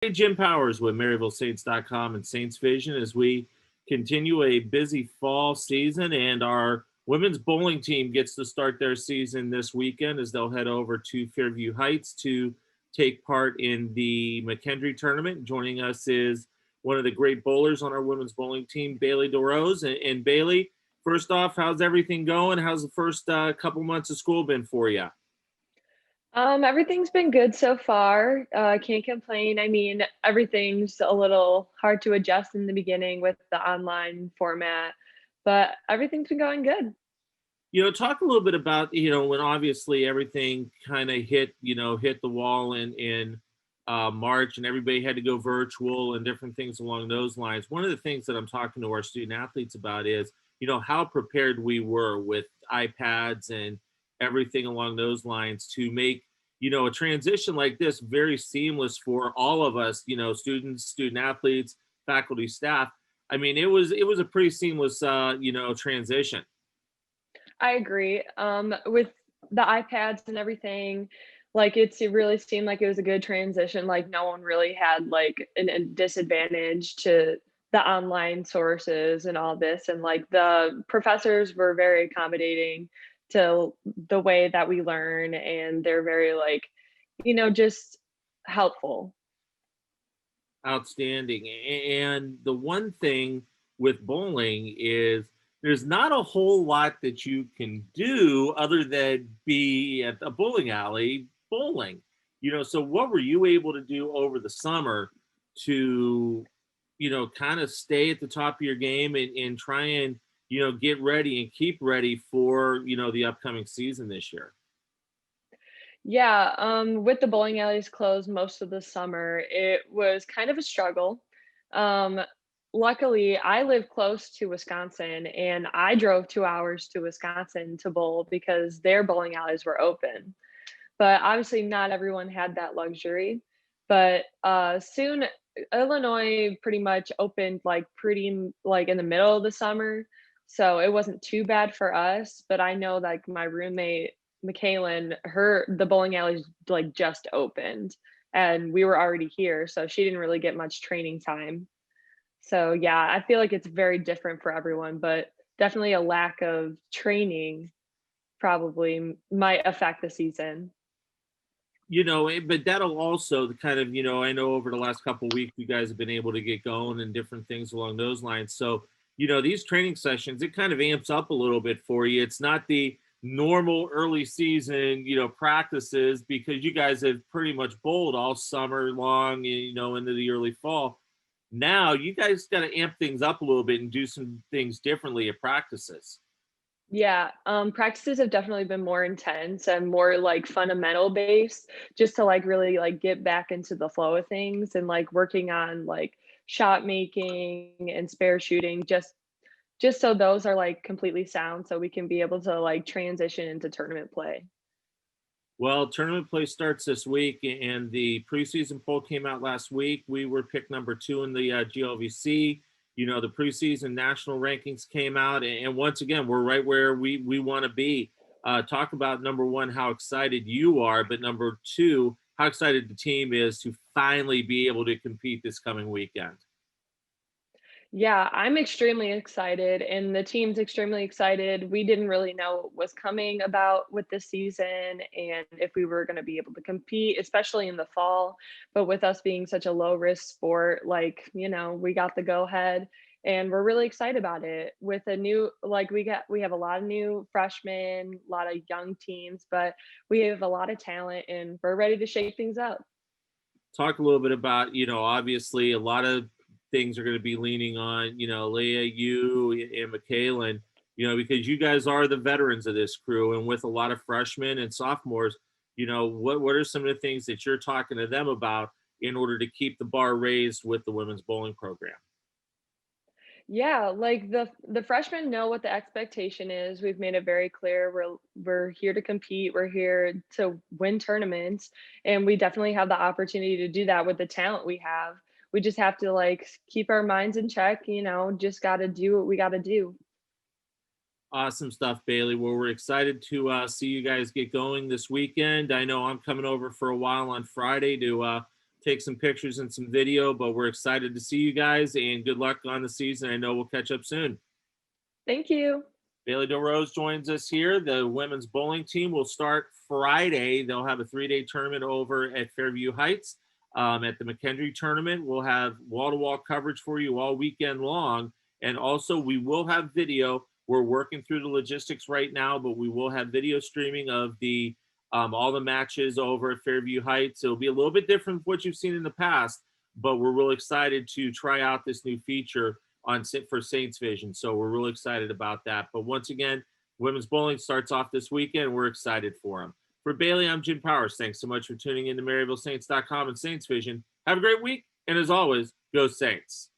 Hey, Jim Powers with MaryvilleSaints.com and Saints Vision as we continue a busy fall season, and our women's bowling team gets to start their season this weekend as they'll head over to Fairview Heights to take part in the McKendree tournament. Joining us is one of the great bowlers on our women's bowling team, Bailey Delrose. And Bailey, first off, how's everything going? How's the first couple months of school been for you? Everything's been good so far. Can't complain. I mean, everything's a little hard to adjust in the beginning with the online format, but everything's been going good. Talk a little bit about, when obviously everything kind of hit the wall in March and everybody had to go virtual and different things along those lines. One of the things that I'm talking to our student athletes about is, how prepared we were with iPads and everything along those lines to make, a transition like this very seamless for all of us, students, student athletes, faculty, staff. I mean, it was a pretty seamless, transition. I agree. With the iPads and everything, like it really seemed like it was a good transition. Like no one really had like a disadvantage to the online sources and all this. And like the professors were very accommodating to the way that we learn, and they're very like, just helpful. Outstanding. And the one thing with bowling is there's not a whole lot that you can do other than be at a bowling alley bowling. So what were you able to do over the summer to, kind of stay at the top of your game and try and, get ready and keep ready for, the upcoming season this year? Yeah, with the bowling alleys closed most of the summer, it was kind of a struggle. Um, Luckily, I live close to Wisconsin, and I drove 2 hours to Wisconsin to bowl because their bowling alleys were open. But obviously, not everyone had that luxury. But soon, Illinois pretty much opened like like in the middle of the summer, so it wasn't too bad for us. But I know like my roommate McKaylin, her the bowling alleys like just opened, and we were already here, so she didn't really get much training time. So yeah, I feel like it's very different for everyone, but definitely a lack of training probably might affect the season. But that'll also the kind of, I know over the last couple of weeks you guys have been able to get going and different things along those lines. So, these training sessions, it kind of amps up a little bit for you. It's not the normal early season, practices because you guys have pretty much bowled all summer long, into the early fall. Now you guys got to amp things up a little bit and do some things differently at practices. Yeah, practices have definitely been more intense and more like fundamental based, just to like really like get back into the flow of things and like working on like shot making and spare shooting, just so those are like completely sound so we can be able to like transition into tournament play. Well, tournament play starts this week, and the preseason poll came out last week. We were picked number 2 in the GLVC. The preseason national rankings came out, and once again, we're right where we want to be. Talk about number one, how excited you are, but number two, how excited the team is to finally be able to compete this coming weekend. Yeah, I'm extremely excited, and the team's extremely excited. We didn't really know what was coming about with this season and if we were going to be able to compete, especially in the fall. But with us being such a low risk sport, like, we got the go ahead, and we're really excited about it. With a new, like, we have a lot of new freshmen, a lot of young teams, but we have a lot of talent, and we're ready to shake things up. Talk a little bit about, obviously a lot of things are going to be leaning on, Leah, you and McKaylin, because you guys are the veterans of this crew. And with a lot of freshmen and sophomores, what are some of the things that you're talking to them about in order to keep the bar raised with the women's bowling program? Yeah, like the freshmen know what the expectation is. We've made it very clear we're here to compete. We're here to win tournaments, and we definitely have the opportunity to do that with the talent we have. We just have to like keep our minds in check, just got to do what we got to do. Awesome stuff, Bailey. Well, we're excited to see you guys get going this weekend. I know I'm coming over for a while on Friday to take some pictures and some video, but we're excited to see you guys and good luck on the season. I know we'll catch up soon. Thank you. Bailey Delrose joins us here. The women's bowling team will start Friday. They'll have a 3-day tournament over at Fairview Heights. At the McKendree tournament, we'll have wall-to-wall coverage for you all weekend long. And also, we will have video. We're working through the logistics right now, but we will have video streaming of the all the matches over at Fairview Heights. It'll be a little bit different from what you've seen in the past, but we're real excited to try out this new feature for Saints Vision. So we're really excited about that. But once again, women's bowling starts off this weekend. We're excited for them. For Bailey, I'm Jim Powers. Thanks so much for tuning in to MaryvilleSaints.com and Saints Vision. Have a great week. And as always, go Saints.